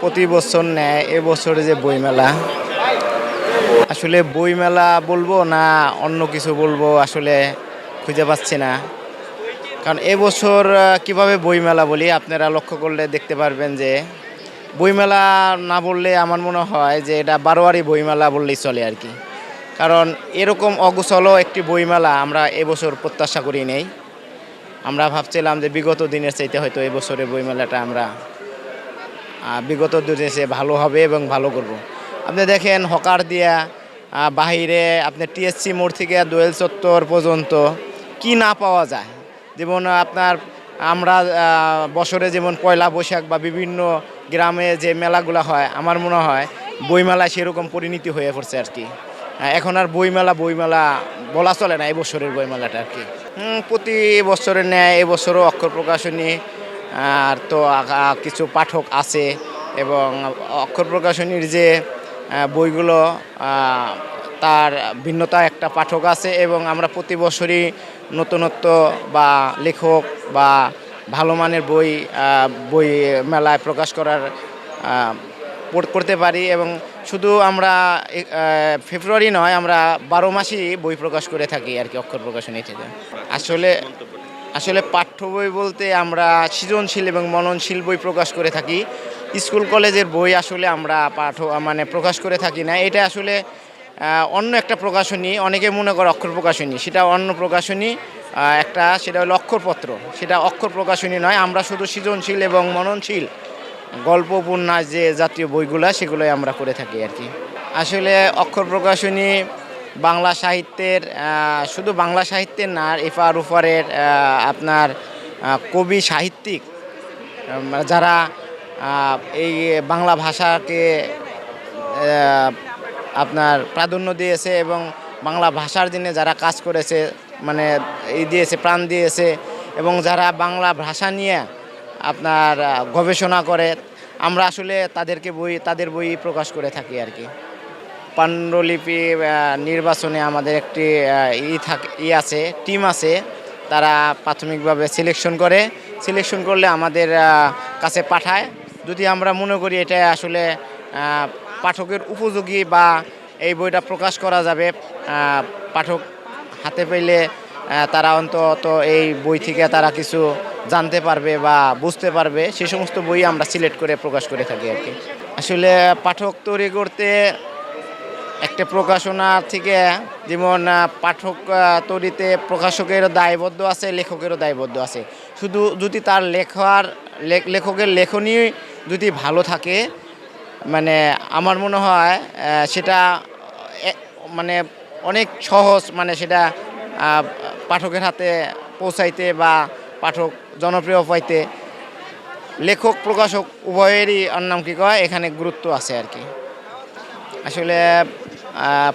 প্রতি বছর নেয় এবছরে যে বইমেলা, আসলে বইমেলা বলবো না অন্য কিছু বলবো আসলে খুঁজে পাচ্ছি না। কারণ এবছর কিভাবে বইমেলা বলি আপনারা লক্ষ্য করলে দেখতে পারবেন যে বইমেলা না বললে আমার মনে হয় যে এটা বারোয়ারি বইমেলা বললেই চলে আর কি। কারণ এরকম অগোছালো একটি বইমেলা আমরা এবছর প্রত্যাশা করি নেই। আমরা ভাবছিলাম যে বিগত দিনের চাইতে হয়তো এবছরের বইমেলাটা আমরা বিগত দিনে চেয়ে ভালো হবে এবং ভালো করব। আপনি দেখেন হকার দিয়া বাহিরে আপনার টিএসসি মোড় থেকে দোয়েল চত্বর পর্যন্ত কি না পাওয়া যায়। যেমন আপনার আমরা বছরে যেমন পয়লা বৈশাখ বা বিভিন্ন গ্রামে যে মেলাগুলো হয় আমার মনে হয় বইমেলায় সেরকম পরিণতি হয়ে পড়ছে আর কি। এখন আর বইমেলা বলা চলে না এবছরের বইমেলাটা আর কি। প্রতি বছরের ন্যায় এবছরও অক্ষর প্রকাশনী আর তো কিছু পাঠক আছে এবং অক্ষর প্রকাশনীর যে বইগুলো তার ভিন্নতা একটা পাঠক আছে এবং আমরা প্রতি বছরই নতুনত্ব বা লেখক বা ভালো মানের বই মেলায় প্রকাশ করার করতে পারি এবং শুধু আমরা ফেব্রুয়ারি নয় আমরা 12 মাসই বই প্রকাশ করে থাকি আর কি অক্ষর প্রকাশনী থেকে। আসলে পাঠ্য বই বলতে আমরা সৃজনশীল এবং মননশীল বই প্রকাশ করে থাকি। স্কুল কলেজের বই আসলে আমরা প্রকাশ করে থাকি না। এটা আসলে অন্য একটা প্রকাশনী, অনেকে মনে করে অক্ষর প্রকাশনী, সেটা অন্য প্রকাশনী সেটা হলো অক্ষরপত্র, সেটা অক্ষর প্রকাশনী নয়। আমরা শুধু সৃজনশীল এবং মননশীল গল্প উপন্যাস যে জাতীয় বইগুলো সেগুলোই আমরা করে থাকি আর কি। আসলে অক্ষর প্রকাশনী বাংলা সাহিত্যের শুধু বাংলা সাহিত্যের না এপার ওপারের আপনার কবি সাহিত্যিক যারা এই বাংলা ভাষাকে আপনার প্রাধান্য দিয়েছে এবং বাংলা ভাষার জন্য যারা কাজ করেছে মানে দিয়েছে প্রাণ দিয়েছে এবং যারা বাংলা ভাষা নিয়ে আপনার গবেষণা করে আমরা আসলে তাদের বই প্রকাশ করে থাকি আর কি। পাণ্ডুলিপি নির্বাচনে আমাদের একটি টিম আছে, তারা প্রাথমিকভাবে সিলেকশন করলে আমাদের কাছে পাঠায়। যদি আমরা মনে করি এটা আসলে পাঠকের উপযোগী বা এই বইটা প্রকাশ করা যাবে, পাঠক হাতে পেলে তারা অন্তত এই বই থেকে তারা কিছু জানতে পারবে বা বুঝতে পারবে, সেই সমস্ত বই আমরা সিলেক্ট করে প্রকাশ করে থাকি আর কি। আসলে পাঠক তৈরি করতে একটা প্রকাশনা থেকে যেমন পাঠক তৈরিতে প্রকাশকেরও দায়বদ্ধ আছে, লেখকেরও দায়বদ্ধ আছে। শুধু যদি তার লেখকের লেখনী যদি ভালো থাকে মানে আমার মনে হয় সেটা মানে অনেক সহজ, মানে সেটা পাঠকের হাতে পৌঁছাইতে বা পাঠক জনপ্রিয় পাইতে লেখক প্রকাশক উভয়েরই এখানে গুরুত্ব আছে আর কি। আসলে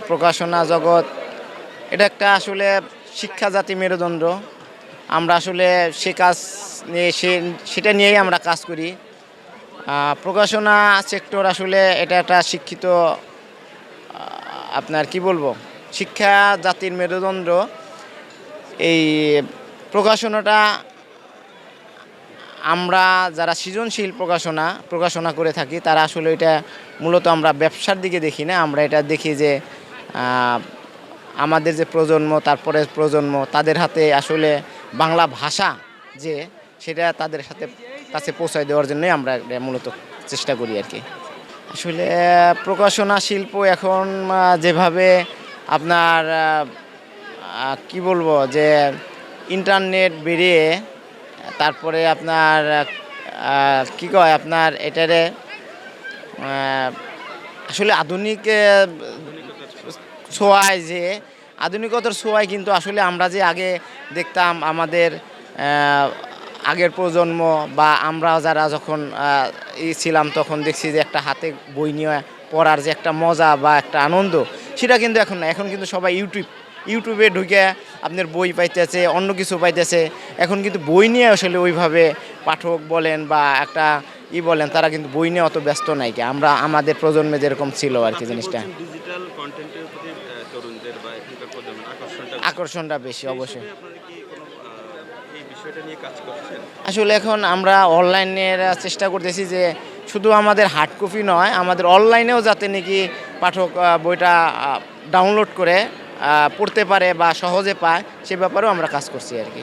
প্রকাশনা জগৎ এটা একটা আসলে শিক্ষা জাতি মেরুদণ্ড। আমরা আসলে সেটা নিয়েই আমরা কাজ করি। প্রকাশনা সেক্টর আসলে এটা একটা শিক্ষিত আপনার কি বলবো শিক্ষা জাতির মেরুদণ্ড। এই প্রকাশনাটা আমরা যারা সৃজনশীল প্রকাশনা করে থাকি তারা আসলে এটা মূলত আমরা ব্যবসার দিকে দেখি না, আমরা এটা দেখি যে আমাদের যে প্রজন্ম তারপরে প্রজন্ম তাদের হাতে আসলে বাংলা ভাষা যে সেটা তাদের কাছে পৌঁছায় দেওয়ার জন্যই আমরা মূলত চেষ্টা করি আর কি। আসলে প্রকাশনা শিল্প এখন যেভাবে আপনার কি বলবো যে ইন্টারনেট বেরিয়ে তারপরে আপনার কি কয় আপনার এটারে আসলে আধুনিকতার ছোঁয়ায় কিন্তু আসলে আমরা যে আগে দেখতাম আমাদের আগের প্রজন্ম বা আমরা যারা যখন ছিলাম তখন দেখছি যে একটা হাতে বই নিয়ে পড়ার যে একটা মজা বা একটা আনন্দ সেটা কিন্তু এখন না। এখন কিন্তু সবাই ইউটিউবে ঢুকে আপনার বই পাইতেছে, অন্য কিছু পাইতেছে। এখন কিন্তু বই নিয়ে আসলে ওইভাবে পাঠক বলেন বা একটা বলেন তারা কিন্তু বই নিয়ে অত ব্যস্ত নাই কি আমরা আমাদের প্রজন্মে যেরকম ছিল আর কি। জিনিসটা ডিজিটাল কন্টেন্টের প্রতি তরুণদের বা এখনকার প্রজন্মের আকর্ষণটা বেশি অবশ্যই। আপনারা কি কোনো এই বিষয়টা নিয়ে কাজ করছেন? আসলে এখন আমরা অনলাইনের চেষ্টা করতেছি যে শুধু আমাদের হার্ড কপি নয়, আমাদের অনলাইনেও যাতে নাকি পাঠক বইটা ডাউনলোড করে পড়তে পারে বা সহজে পায়, সে ব্যাপারেও আমরা কাজ করছি আর কি।